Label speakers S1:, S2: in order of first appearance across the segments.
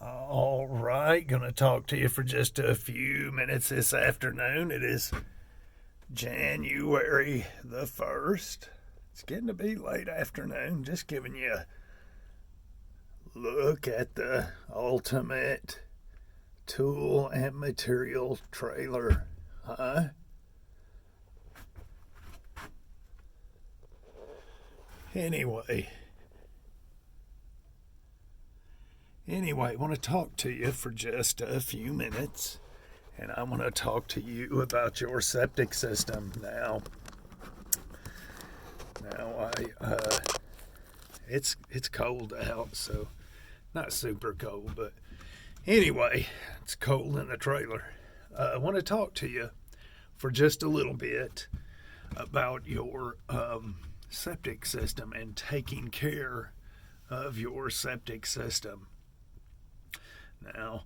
S1: All right, gonna talk to you for just a few minutes this afternoon. It is January the 1st. It's getting to be late afternoon. Just giving you a look at the ultimate tool and material trailer. Huh? Anyway, I want to talk to you for just a few minutes, and I want to talk to you about your septic system now. It's cold out, so not super cold, but anyway, it's cold in the trailer. I want to talk to you for just a little bit about your septic system and taking care of your septic system. Now,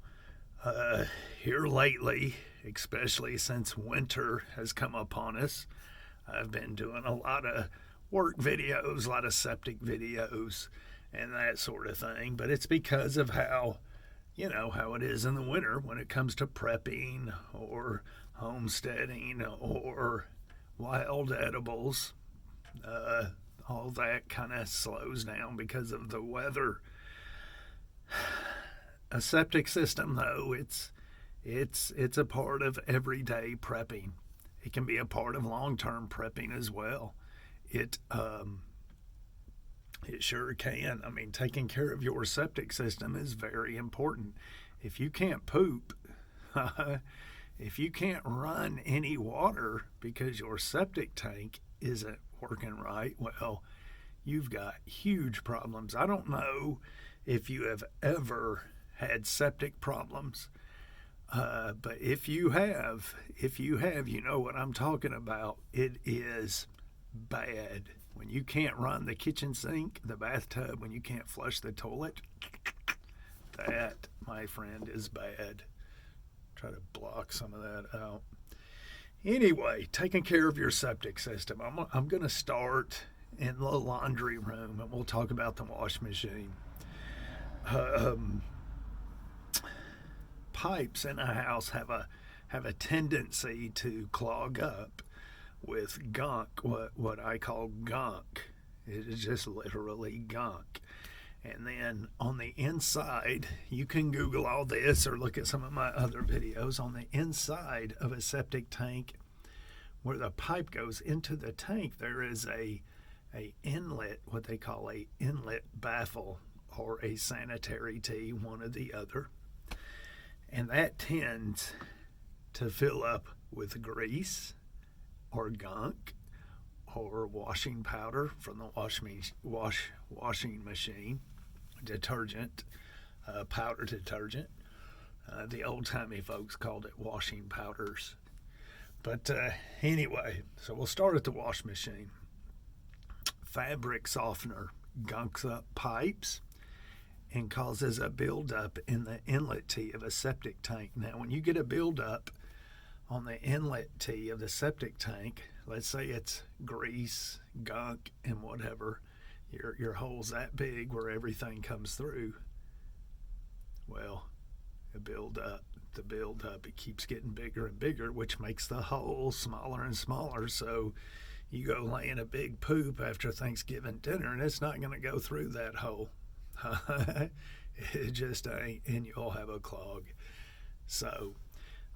S1: here lately, especially since winter has come upon us, I've been doing a lot of work videos, a lot of septic videos, and that sort of thing. But it's because of how it is in the winter when it comes to prepping or homesteading or wild edibles. All that kind of slows down because of the weather. A septic system, though, it's a part of everyday prepping. It can be a part of long-term prepping as well. It sure can. I mean, taking care of your septic system is very important. If you can't poop, if you can't run any water because your septic tank isn't working right, well, you've got huge problems. I don't know if you have ever had septic problems, but if you have, you know what I'm talking about. It is bad. When you can't run the kitchen sink, the bathtub, when you can't flush the toilet, that, my friend, is bad. Try to block some of that out. Anyway, taking care of your septic system. I'm going to start in the laundry room, and we'll talk about the wash machine. Pipes in a house have a tendency to clog up with gunk, what I call gunk. It is just literally gunk. And then on the inside, you can Google all this or look at some of my other videos. On the inside of a septic tank, where the pipe goes into the tank, there is a inlet, what they call a inlet baffle or a sanitary tee, one or the other. And that tends to fill up with grease or gunk or washing powder from the washing machine, detergent, powder detergent. The old-timey folks called it washing powders. But anyway, so we'll start at the wash machine. Fabric softener gunks up pipes and causes a buildup in the inlet tee of a septic tank. Now, when you get a buildup on the inlet tee of the septic tank, let's say it's grease, gunk, and whatever, your hole's that big where everything comes through. Well, the buildup, it keeps getting bigger and bigger, which makes the hole smaller and smaller. So you go laying a big poop after Thanksgiving dinner, and it's not going to go through that hole. It just ain't, and you'll have a clog. So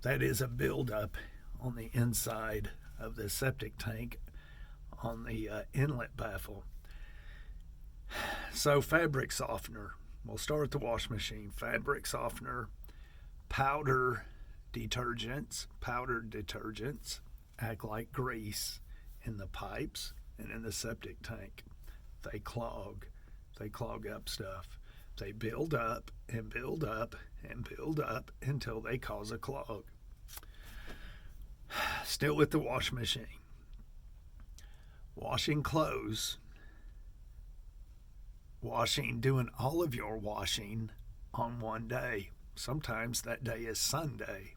S1: that is a buildup on the inside of the septic tank on the inlet baffle. So fabric softener. We'll start with the wash machine. Fabric softener, powdered detergents act like grease in the pipes and in the septic tank. They clog up stuff. They build up and build up and build up until they cause a clog. Still with the wash machine. Washing clothes. Doing all of your washing on one day. Sometimes that day is Sunday.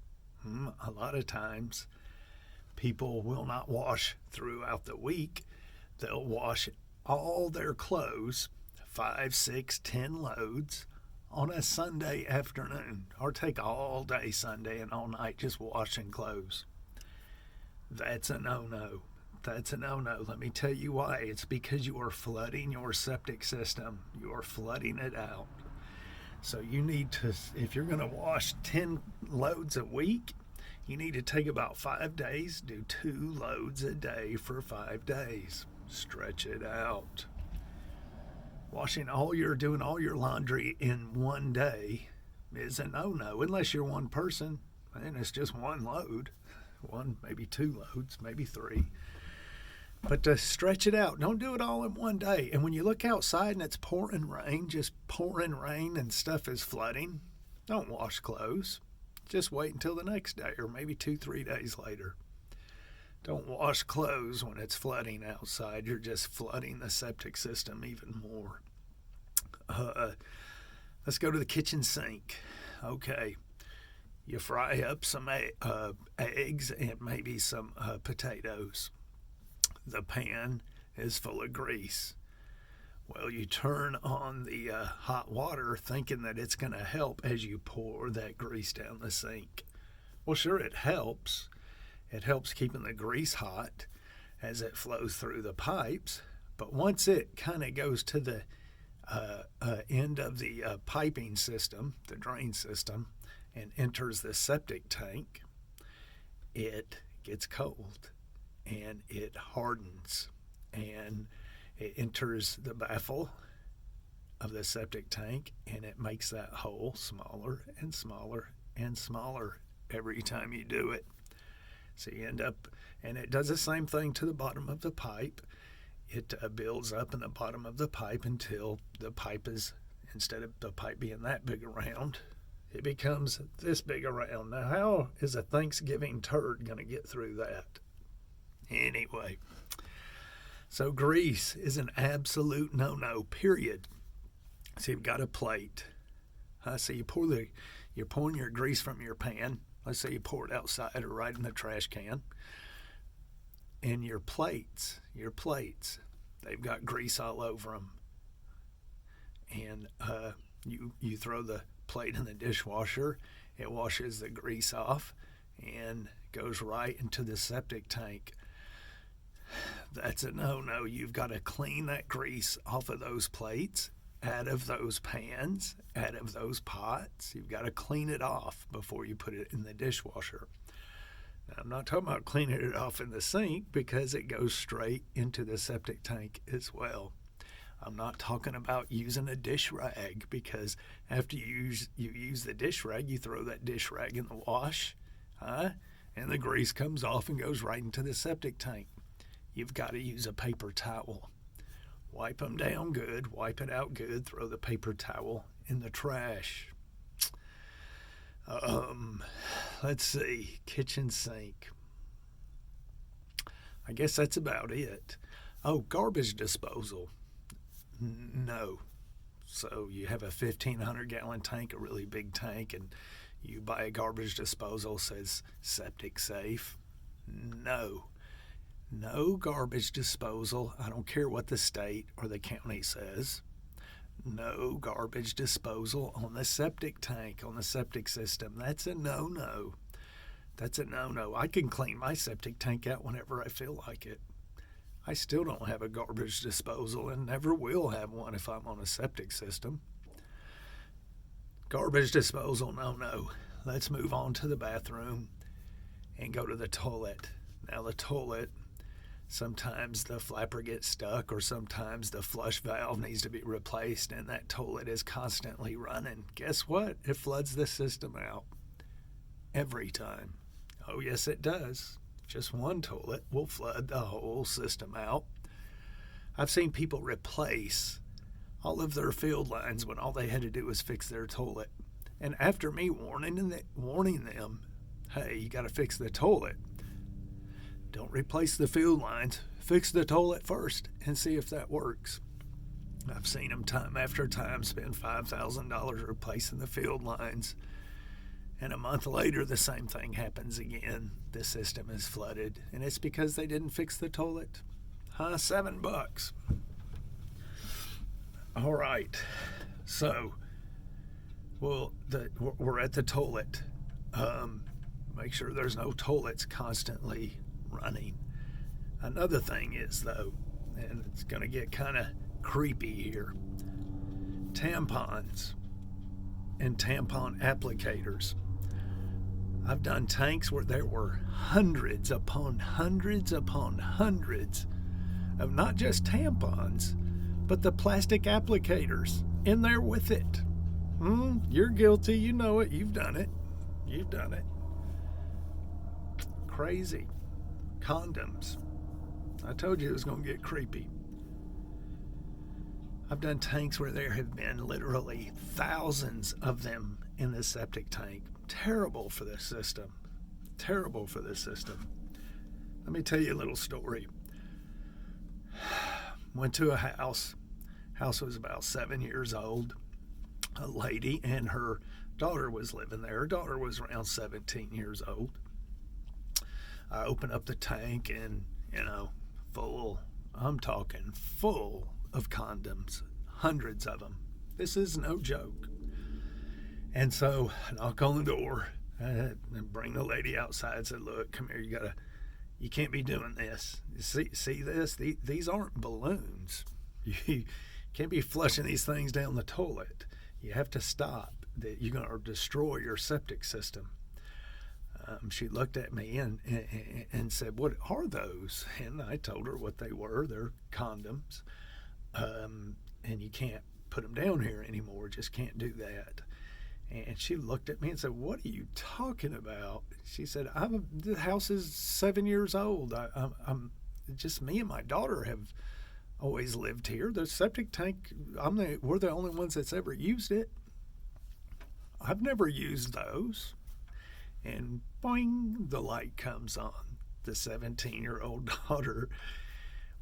S1: A lot of times people will not wash throughout the week. They'll wash all their clothes, 5, 6, 10 loads on a Sunday afternoon, or take all day Sunday and all night just washing clothes. That's a no-no. That's a no-no. Let me tell you why. It's because you are flooding your septic system. You are flooding it out. So you need to, if you're going to wash 10 loads a week, you need to take about 5 days, do 2 loads a day for 5 days. Stretch it out. Doing all your laundry in one day is a no-no, unless you're one person and it's just one load. One, maybe 2 loads, maybe 3. But to stretch it out, don't do it all in one day. And when you look outside and it's pouring rain, just pouring rain and stuff is flooding, don't wash clothes. Just wait until the next day or maybe 2-3 days later. Don't wash clothes when it's flooding outside. You're just flooding the septic system even more. Let's go to the kitchen sink. Okay. You fry up some eggs and maybe some potatoes. The pan is full of grease. Well, you turn on the hot water thinking that it's going to help as you pour that grease down the sink. Well, sure, it helps. It helps keeping the grease hot as it flows through the pipes. But once it kind of goes to the end of the piping system, the drain system, and enters the septic tank, it gets cold and it hardens and it enters the baffle of the septic tank and it makes that hole smaller and smaller and smaller every time you do it. So you end up, and it does the same thing to the bottom of the pipe. It builds up in the bottom of the pipe until the pipe is, instead of the pipe being that big around, it becomes this big around. Now, how is a Thanksgiving turd going to get through that? Anyway, so grease is an absolute no-no, period. So you've got a plate. So you're pouring your grease from your pan. Let's say you pour it outside or right in the trash can. And your plates, they've got grease all over them. And you throw the plate in the dishwasher. It washes the grease off and goes right into the septic tank. That's a no-no. You've got to clean that grease off of those plates, out of those pans, out of those pots. You've got to clean it off before you put it in the dishwasher. Now, I'm not talking about cleaning it off in the sink because it goes straight into the septic tank as well. I'm not talking about using a dish rag because after you use the dish rag, you throw that dish rag in the wash, and the grease comes off and goes right into the septic tank. You've got to use a paper towel. Wipe them down good, wipe it out good, throw the paper towel in the trash. Let's see, kitchen sink. I guess that's about it. Oh, garbage disposal. No. So you have a 1,500-gallon tank, a really big tank, and you buy a garbage disposal, says septic safe. No. No garbage disposal. I don't care what the state or the county says. No garbage disposal on the septic tank, on the septic system. That's a no-no. That's a no-no. I can clean my septic tank out whenever I feel like it. I still don't have a garbage disposal and never will have one if I'm on a septic system. Garbage disposal, no. Let's move on to the bathroom and go to the toilet. Now the toilet, sometimes the flapper gets stuck or sometimes the flush valve needs to be replaced and that toilet is constantly running. Guess what? It floods the system out every time. Oh, yes, it does. Just one toilet will flood the whole system out. I've seen people replace all of their field lines when all they had to do was fix their toilet. And after me warning them, hey, you got to fix the toilet. Don't replace the field lines. Fix the toilet first and see if that works. I've seen them time after time spend $5,000 replacing the field lines. And a month later, the same thing happens again. The system is flooded, and it's because they didn't fix the toilet. $7. All right. So, Well, we're at the toilet. Make sure there's no toilets constantly running. Another thing is, though, and it's going to get kind of creepy here, tampons and tampon applicators. I've done tanks where there were hundreds upon hundreds upon hundreds of not just tampons, but the plastic applicators in there with it. You're guilty. You know it. You've done it. You've done it. Crazy. Condoms. I told you it was going to get creepy. I've done tanks where there have been literally thousands of them in the septic tank. Terrible for the system. Terrible for the system. Let me tell you a little story. Went to a house. House was about 7 years old. A lady and her daughter was living there. Her daughter was around 17 years old. I opened up the tank and, full, I'm talking full of condoms, hundreds of them. This is no joke. And so I knock on the door and bring the lady outside and said, look, come here, you can't be doing this. See this? These aren't balloons. You can't be flushing these things down the toilet. You have to stop. That you're going to destroy your septic system. She looked at me and said, what are those? And I told her what they were. They're condoms. And you can't put them down here anymore. Just can't do that. And she looked at me and said, what are you talking about? She said, the house is 7 years old. I'm just me and my daughter have always lived here. The septic tank, we're the only ones that's ever used it. I've never used those. And boing, the light comes on. The 17-year-old daughter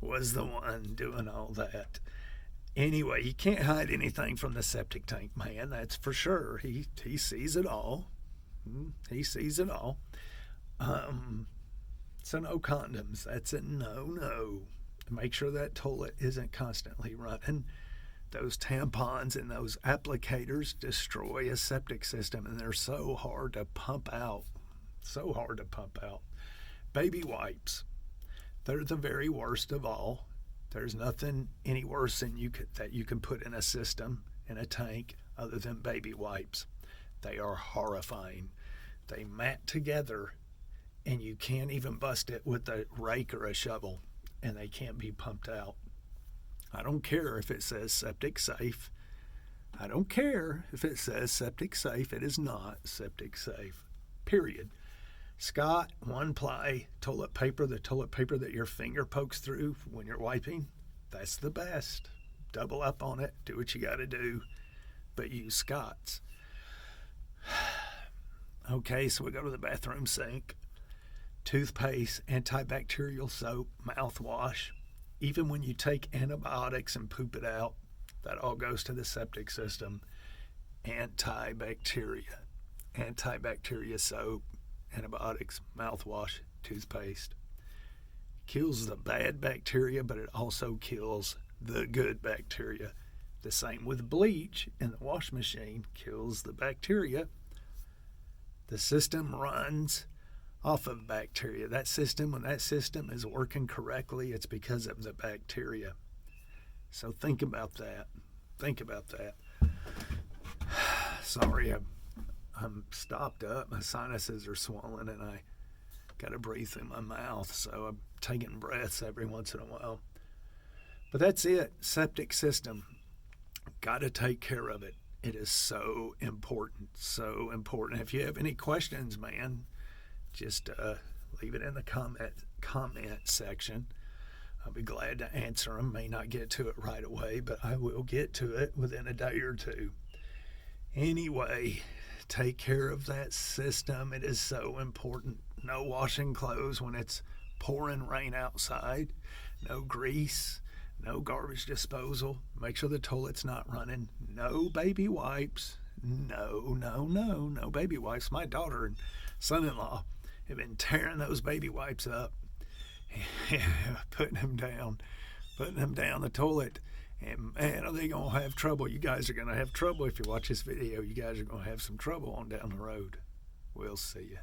S1: was the one doing all that. Anyway, you can't hide anything from the septic tank man, that's for sure. He sees it all. He sees it all. So no condoms. That's a no. Make sure that toilet isn't constantly running. Those tampons and those applicators destroy a septic system, and they're so hard to pump out. So hard to pump out. Baby wipes. They're the very worst of all. There's nothing any worse than that you can put in a system, in a tank, other than baby wipes. They are horrifying. They mat together, and you can't even bust it with a rake or a shovel, and they can't be pumped out. I don't care if it says septic safe. I don't care if it says septic safe. It is not septic safe. Period. Scott, one-ply toilet paper, the toilet paper that your finger pokes through when you're wiping, that's the best. Double up on it. Do what you got to do. But use Scott's. Okay, so we go to the bathroom sink. Toothpaste, antibacterial soap, mouthwash. Even when you take antibiotics and poop it out, that all goes to the septic system. Antibacteria soap, antibiotics, mouthwash, toothpaste. Kills the bad bacteria, but it also kills the good bacteria. The same with bleach in the wash machine, kills the bacteria. The system runs off of bacteria. When that system is working correctly, it's because of the bacteria. So think about that. Sorry, I'm stopped up. My sinuses are swollen and I got to breathe through my mouth. So I'm taking breaths every once in a while. But that's it. Septic system. Got to take care of it. It is so important. So important. If you have any questions, man, just leave it in the comment section. I'll be glad to answer them. May not get to it right away, but I will get to it within a day or two. Anyway, take care of that system. It is so important. No washing clothes when it's pouring rain outside. No grease. No garbage disposal. Make sure the toilet's not running. No baby wipes. No baby wipes. My daughter and son-in-law have been tearing those baby wipes up, putting them down the toilet, And man, are they going to have trouble. You guys are going to have trouble if you watch this video. You guys are going to have some trouble on down the road. We'll see you.